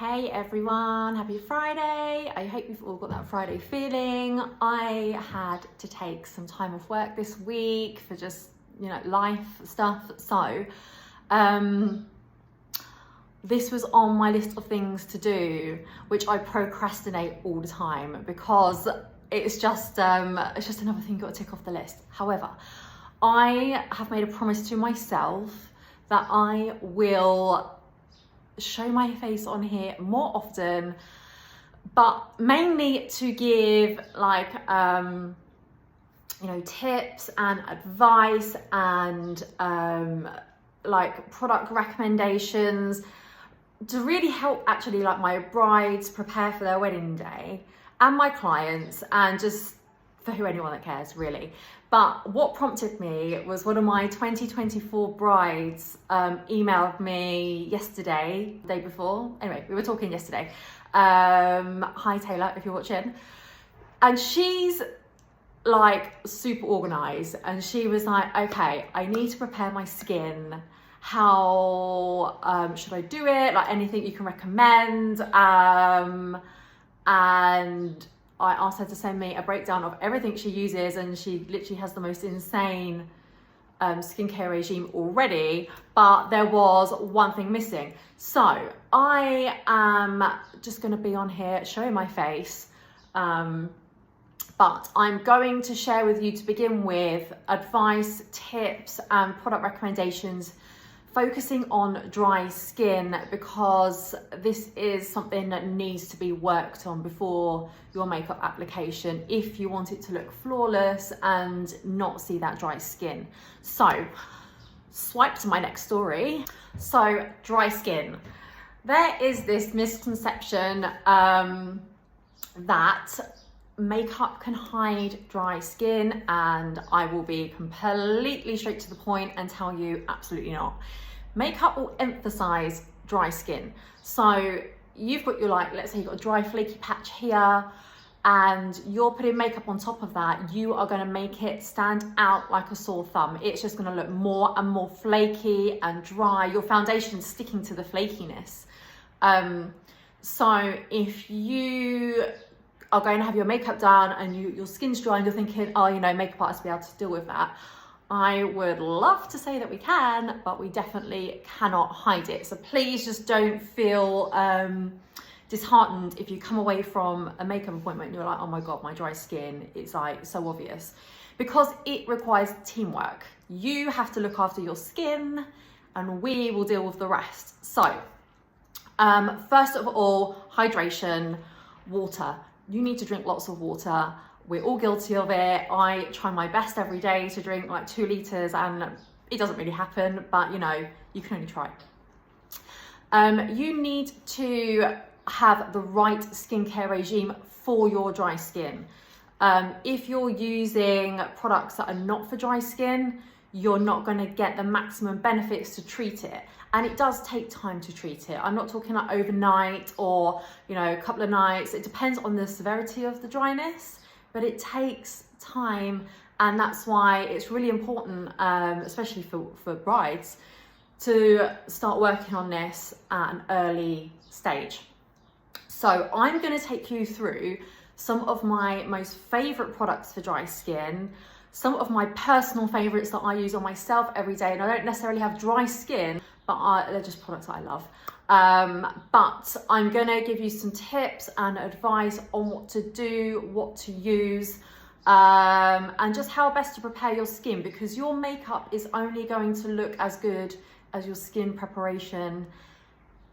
Hey everyone, happy Friday. I hope you've all got that Friday feeling. I had to take some time off work this week for just, life stuff. So, this was on my list of things to do, which I procrastinate all the time because it's just another thing you've got to tick off the list. However, I have made a promise to myself that I will show my face on here more often, but mainly to give tips and advice and product recommendations to really help actually my brides prepare for their wedding day and my clients and just for anyone that cares really. But what prompted me was one of my 2024 brides emailed me yesterday, the day before. Anyway, we were talking yesterday. Hi Taylor, if you're watching. And she's super organized and she was like, okay, I need to prepare my skin. How should I do it? Anything you can recommend? And I asked her to send me a breakdown of everything she uses, and she literally has the most insane skincare regime already, but there was one thing missing. So I am just going to be on here showing my face, but I'm going to share with you to begin with advice, tips and product recommendations focusing on dry skin, because this is something that needs to be worked on before your makeup application if you want it to look flawless and not see that dry skin. So swipe to my next story. So dry skin. There is this misconception that makeup can hide dry skin, and I will be completely straight to the point and tell you absolutely not. Makeup will emphasize dry skin. So you've got your let's say you've got a dry flaky patch here and you're putting makeup on top of that, you are going to make it stand out like a sore thumb. It's just going to look more and more flaky and dry. Your foundation's sticking to the flakiness. So if you are going to have your makeup done and your skin's dry and you're thinking, oh, makeup artists will be able to deal with that, I would love to say that we can, but we definitely cannot hide it. So please just don't feel disheartened if you come away from a makeup appointment and you're like, oh my God, my dry skin, it's so obvious, because it requires teamwork. You have to look after your skin and we will deal with the rest. So first of all, hydration, water. You need to drink lots of water. We're all guilty of it. I try my best every day to drink 2 liters and it doesn't really happen, but you can only try. You need to have the right skincare regime for your dry skin. If you're using products that are not for dry skin, you're not going to get the maximum benefits to treat it. And it does take time to treat it. I'm not talking overnight or, a couple of nights. It depends on the severity of the dryness, but it takes time. And that's why it's really important, especially for brides, to start working on this at an early stage. So I'm going to take you through some of my most favorite products for dry skin, some of my personal favorites that I use on myself every day. And I don't necessarily have dry skin, but they're just products I love. But I'm going to give you some tips and advice on what to do, what to use, and just how best to prepare your skin, because your makeup is only going to look as good as your skin preparation,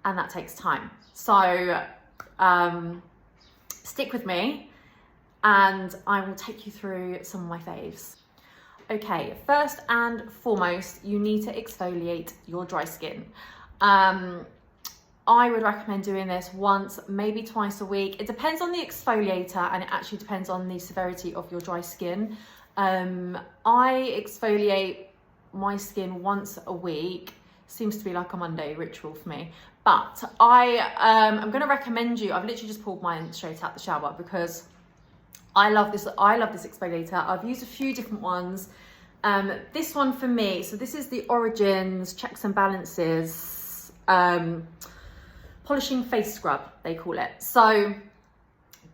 and that takes time. So stick with me and I will take you through some of my faves. Okay, first and foremost, you need to exfoliate your dry skin. I would recommend doing this once, maybe twice a week. It depends on the exfoliator and it actually depends on the severity of your dry skin. I exfoliate my skin once a week. Seems to be like a Monday ritual for me. But I'm going to recommend you, I've literally just pulled mine straight out the shower because I love this exfoliator. I've used a few different ones. This one for me, so this is the Origins Checks and Balances polishing face scrub, they call it. So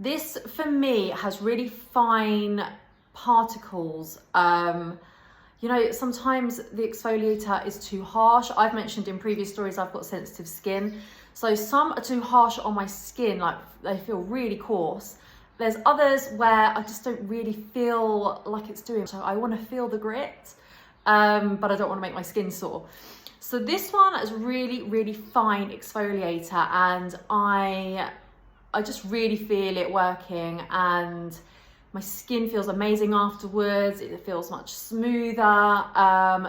this for me has really fine particles. You know, sometimes the exfoliator is too harsh. I've mentioned in previous stories I've got sensitive skin. So some are too harsh on my skin, like they feel really coarse. There's others where I just don't really feel like it's doing. So I want to feel the grit, but I don't want to make my skin sore. So this one is really, really fine exfoliator, and I just really feel it working, and my skin feels amazing afterwards. It feels much smoother.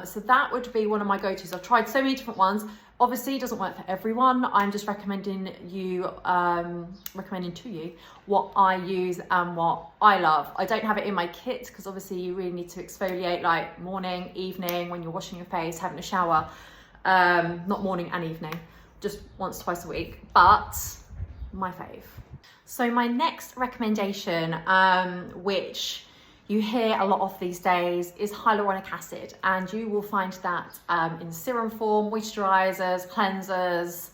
So that would be one of my go-tos. I've tried so many different ones. Obviously, it doesn't work for everyone. I'm just recommending to you what I use and what I love. I don't have it in my kit because obviously you really need to exfoliate like morning, evening, when you're washing your face, having a shower. Not morning and evening, just once, twice a week, but my fave. So my next recommendation, which you hear a lot of these days, is hyaluronic acid, and you will find that in serum form, moisturizers, cleansers,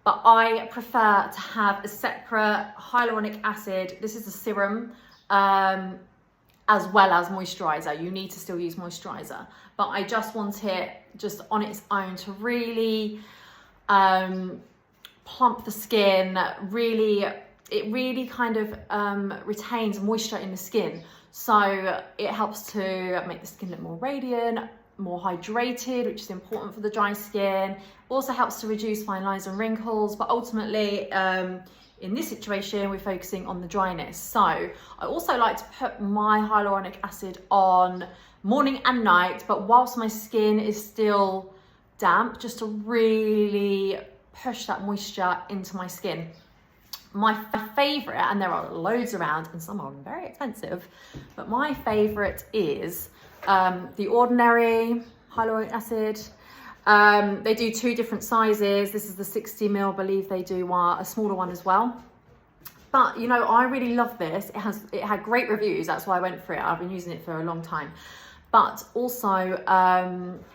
but I prefer to have a separate hyaluronic acid. This is a serum, as well as moisturizer. You need to still use moisturizer, but I just want it just on its own to really plump the skin. It really kind of retains moisture in the skin. So it helps to make the skin look more radiant, more hydrated, which is important for the dry skin. Also helps to reduce fine lines and wrinkles, but ultimately, in this situation, we're focusing on the dryness. So I also like to put my hyaluronic acid on morning and night, but whilst my skin is still damp, just to really push that moisture into my skin. My favorite, and there are loads around and some are very expensive, but my favorite is the Ordinary hyaluronic acid. They do two different sizes. This is the 60 ml, I believe they do a smaller one as well. But you know, I really love this. It had great reviews, that's why I went for it. I've been using it for a long time. But also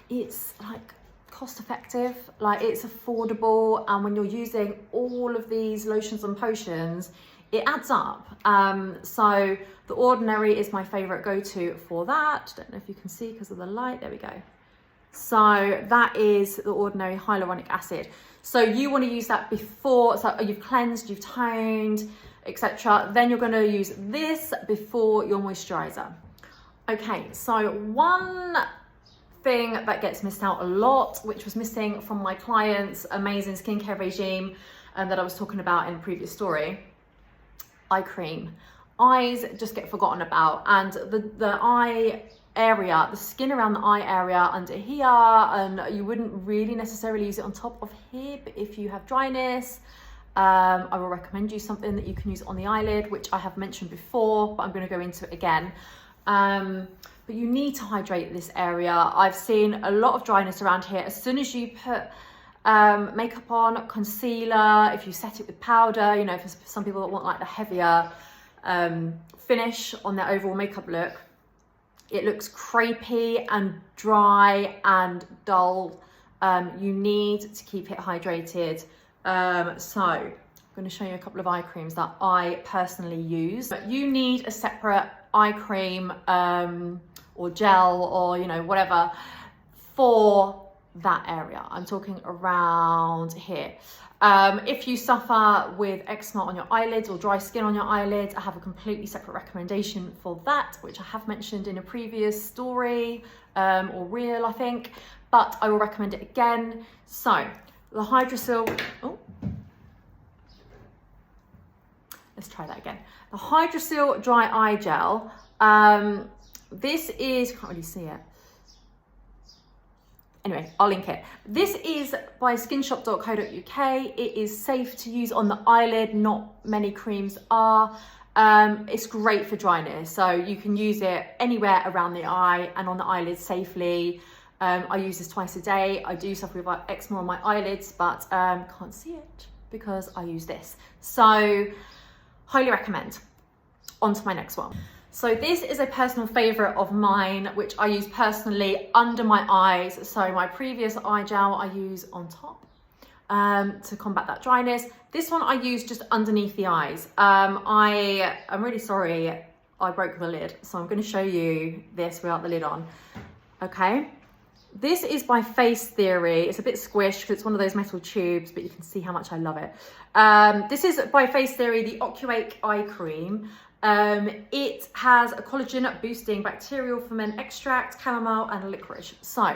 it's like cost effective, like it's affordable, and when you're using all of these lotions and potions, it adds up. So the Ordinary is my favorite go-to for that. Don't know if you can see because of the light. There we go. So that is the Ordinary hyaluronic acid. So you want to use that before, so you've cleansed, you've toned, etc. Then you're going to use this before your moisturizer. Okay, so one thing that gets missed out a lot, which was missing from my client's amazing skincare regime that I was talking about in a previous story, eye cream. Eyes just get forgotten about, and the eye area, the skin around the eye area under here, and you wouldn't really necessarily use it on top of here, but if you have dryness, I will recommend you something that you can use on the eyelid, which I have mentioned before, but I'm going to go into it again. But you need to hydrate this area. I've seen a lot of dryness around here. As soon as you put makeup on, concealer, if you set it with powder, you know, for some people that want like the heavier finish on their overall makeup look, it looks crepey and dry and dull. You need to keep it hydrated. So I'm going to show you a couple of eye creams that I personally use. But you need a separate eye cream or gel, or you know, whatever, for that area. I'm talking around here. If you suffer with eczema on your eyelids or dry skin on your eyelids, I have a completely separate recommendation for that, which I have mentioned in a previous story or reel, I think, but I will recommend it again. So the Hydrosil, let's try that again. The Hydrosil Dry Eye Gel. This is, can't really see it. Anyway, I'll link it. This is by skinshop.co.uk. It is safe to use on the eyelid. Not many creams are. It's great for dryness. So you can use it anywhere around the eye and on the eyelids safely. I use this twice a day. I do suffer with eczema on my eyelids, but can't see it because I use this. So highly recommend. On to my next one. So this is a personal favorite of mine, which I use personally under my eyes. So my previous eye gel I use on top, to combat that dryness. This one I use just underneath the eyes. I'm really sorry I broke the lid, so I'm going to show you this without the lid on. Okay, this is by Face Theory. It's a bit squished because it's one of those metal tubes, but you can see how much I love it. This is by Face Theory, the Ocuake Eye Cream. It has a collagen boosting bacterial ferment extract, chamomile and licorice. So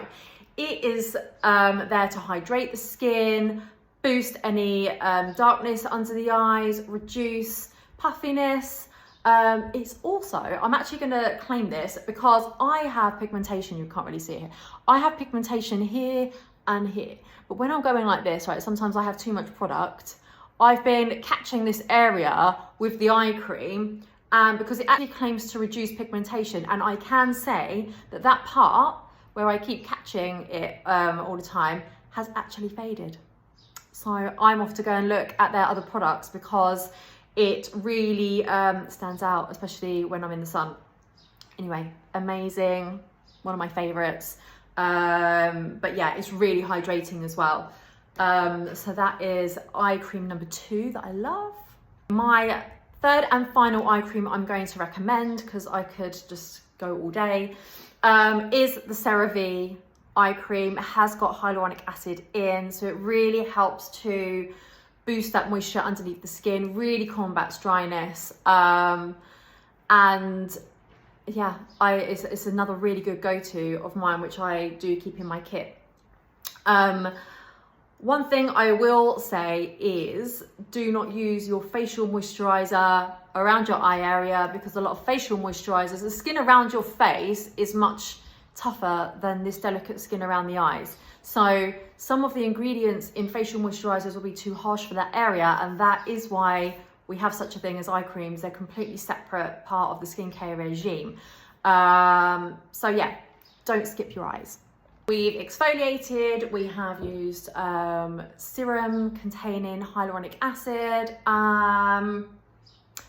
it is there to hydrate the skin, boost any darkness under the eyes, reduce puffiness. It's also, I'm actually going to claim this because I have pigmentation. You can't really see it here. I have pigmentation here and here. But when I'm going like this, right, sometimes I have too much product. I've been catching this area with the eye cream because it actually claims to reduce pigmentation. And I can say that that part where I keep catching it all the time has actually faded. So I'm off to go and look at their other products because it really stands out, especially when I'm in the sun. Anyway, amazing, one of my favorites. But yeah, it's really hydrating as well. So that is eye cream number 2 that I love. My third and final eye cream I'm going to recommend, because I could just go all day, is the CeraVe eye cream. It has got hyaluronic acid in, so it really helps to boost that moisture underneath the skin, really combats dryness. And yeah, it's another really good go-to of mine, which I do keep in my kit. One thing I will say is do not use your facial moisturizer around your eye area, because a lot of facial moisturizers, the skin around your face is much tougher than this delicate skin around the eyes. So some of the ingredients in facial moisturizers will be too harsh for that area, and that is why we have such a thing as eye creams. They're completely separate part of the skincare regime. So yeah, don't skip your eyes. We've exfoliated, we have used serum containing hyaluronic acid.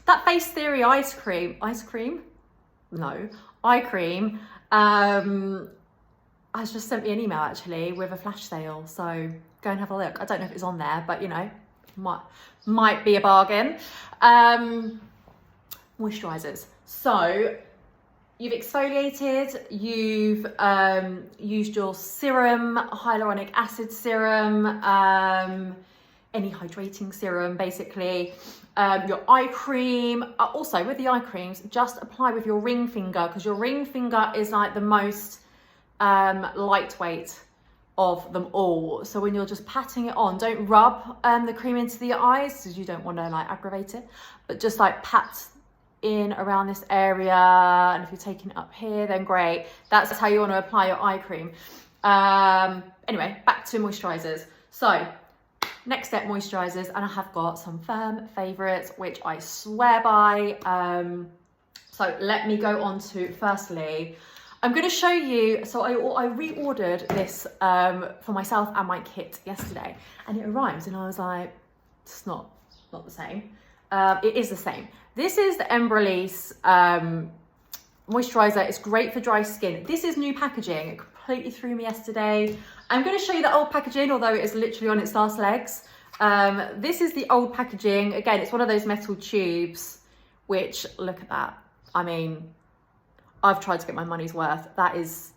That Face Theory eye cream has just sent me an email actually with a flash sale, so go and have a look. I don't know if it's on there, but you know, might be a bargain. Moisturizers. So you've exfoliated, you've used your serum, hyaluronic acid serum, any hydrating serum basically, your eye cream. Also with the eye creams, just apply with your ring finger, because your ring finger is like the most lightweight of them all. So when you're just patting it on, don't rub the cream into the eyes because you don't want to like aggravate it, but just like pat in around this area. And if you're taking it up here, then great. That's how you want to apply your eye cream. Anyway, back to moisturizers. So next step, moisturizers, and I have got some firm favorites which I swear by. So let me go on to, firstly, I'm going to show you, so I reordered this for myself and my kit yesterday, and it arrived and I was like, it's not the same. It is the same. This is the Embryolisse moisturizer. It's great for dry skin. This is new packaging. It completely threw me yesterday. I'm going to show you the old packaging, although it is literally on its last legs. This is the old packaging. Again, it's one of those metal tubes, which, look at that. I mean, I've tried to get my money's worth. That is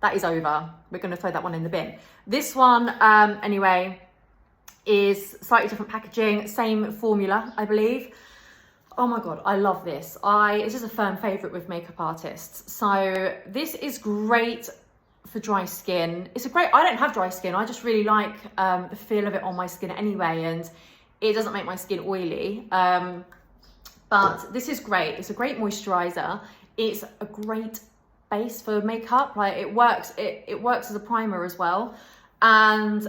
over. We're going to throw that one in the bin. This one, anyway, is slightly different packaging, same formula, I believe. Oh my God, I love this. It's just a firm favorite with makeup artists. So this is great for dry skin. I don't have dry skin. I just really like the feel of it on my skin anyway, and it doesn't make my skin oily. But this is great. It's a great moisturizer. It's a great base for makeup. Like it works as a primer as well. And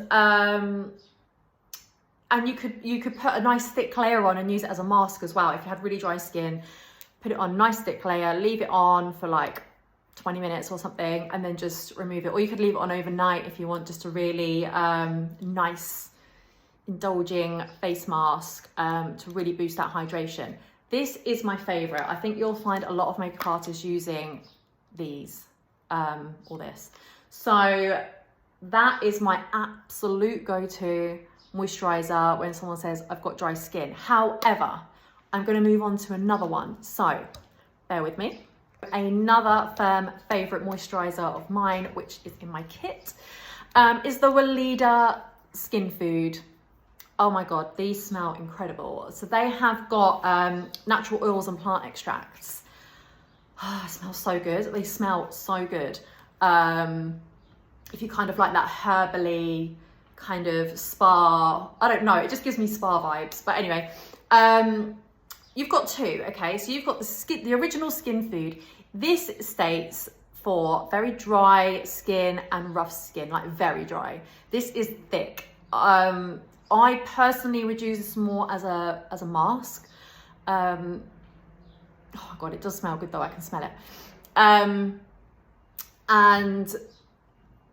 you could put a nice thick layer on and use it as a mask as well. If you had really dry skin, put it on a nice thick layer, leave it on for like 20 minutes or something, and then just remove it. Or you could leave it on overnight if you want just a really nice, indulging face mask to really boost that hydration. This is my favorite. I think you'll find a lot of makeup artists using these or this. So that is my absolute go-to moisturizer when someone says I've got dry skin. However, I'm going to move on to another one, so bear with me. Another firm favorite moisturizer of mine, which is in my kit, is the Weleda Skin Food. Oh my god, these smell incredible. So they have got natural oils and plant extracts. Oh, it smells so good. They smell so good. If you kind of like that herbally kind of spa, I don't know, it just gives me spa vibes. But anyway, you've got two, okay? So you've got the original Skin Food. This states for very dry skin and rough skin, like very dry. This is thick. I personally would use this more as a mask. Oh god, it does smell good though, I can smell it. And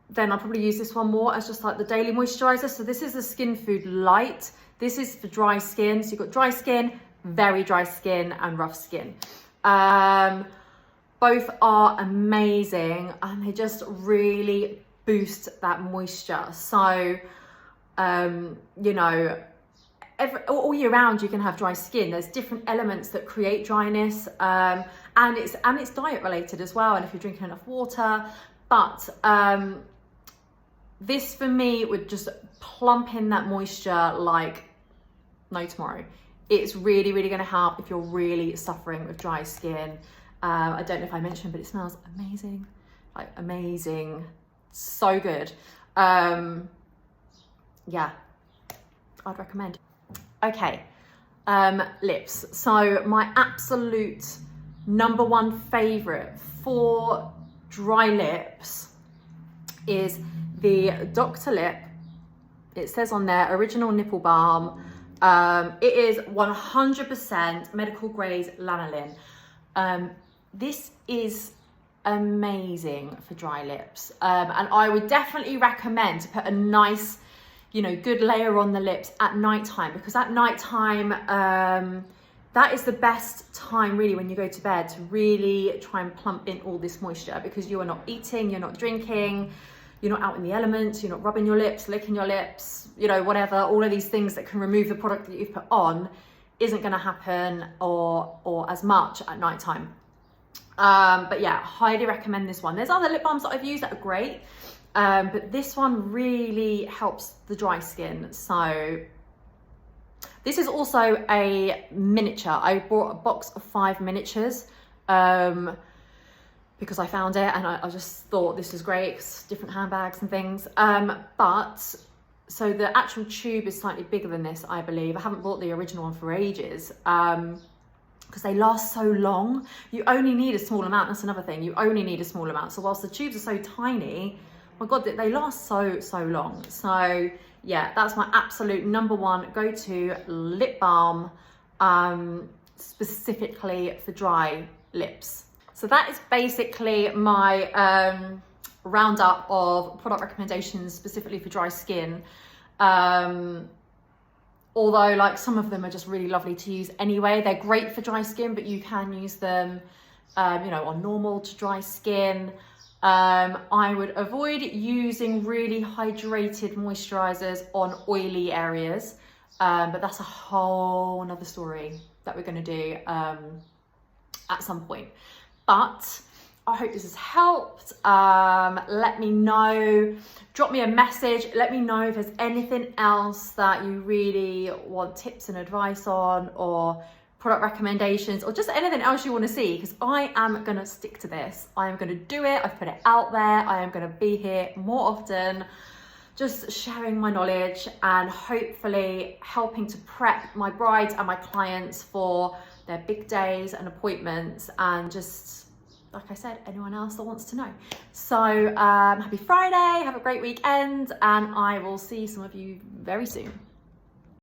then I'll probably use this one more as just like the daily moisturizer. So this is the Skin Food Light. This is for dry skin. So you've got dry skin, very dry skin, and rough skin. Both are amazing and they just really boost that moisture. So, you know, all year round you can have dry skin. There's different elements that create dryness, and it's diet related as well, and if you're drinking enough water. But this for me would just plump in that moisture like no tomorrow. It's really, really going to help if you're really suffering with dry skin. I don't know if I mentioned, but it smells amazing, like amazing, so good. Yeah, I'd recommend. Okay, lips. So my absolute number one favorite for dry lips is the Dr. Lip. It says on there, original nipple balm. It is 100% medical grade lanolin. This is amazing for dry lips. And I would definitely recommend to put a nice, you know, good layer on the lips at nighttime, because at nighttime, that is the best time really when you go to bed to really try and plump in all this moisture, because you are not eating, you're not drinking, you're not out in the elements, you're not rubbing your lips, licking your lips, you know, whatever, all of these things that can remove the product that you've put on isn't going to happen or as much at nighttime. But yeah, highly recommend this one. There's other lip balms that I've used that are great, but this one really helps the dry skin. So this is also a miniature. I bought a box of 5 miniatures because I found it and I just thought this was great, 'cause different handbags and things. But so the actual tube is slightly bigger than this, I believe. I haven't bought the original one for ages because they last so long. You only need a small amount. That's another thing. You only need a small amount. So whilst the tubes are so tiny, my God, they last so long. So yeah, that's my absolute number one go-to lip balm, specifically for dry lips. So that is basically my roundup of product recommendations specifically for dry skin. Although like some of them are just really lovely to use anyway. They're great for dry skin, but you can use them, you know, on normal to dry skin. I would avoid using really hydrated moisturizers on oily areas, but that's a whole nother story that we're going to do at some point. But I hope this has helped. Let me know, drop me a message, let me know if there's anything else that you really want tips and advice on, or product recommendations, or just anything else you want to see, because I am going to stick to this. I am going to do it. I've put it out there. I am going to be here more often, just sharing my knowledge and hopefully helping to prep my brides and my clients for their big days and appointments, and just, like I said, anyone else that wants to know. So happy Friday, have a great weekend, and I will see some of you very soon.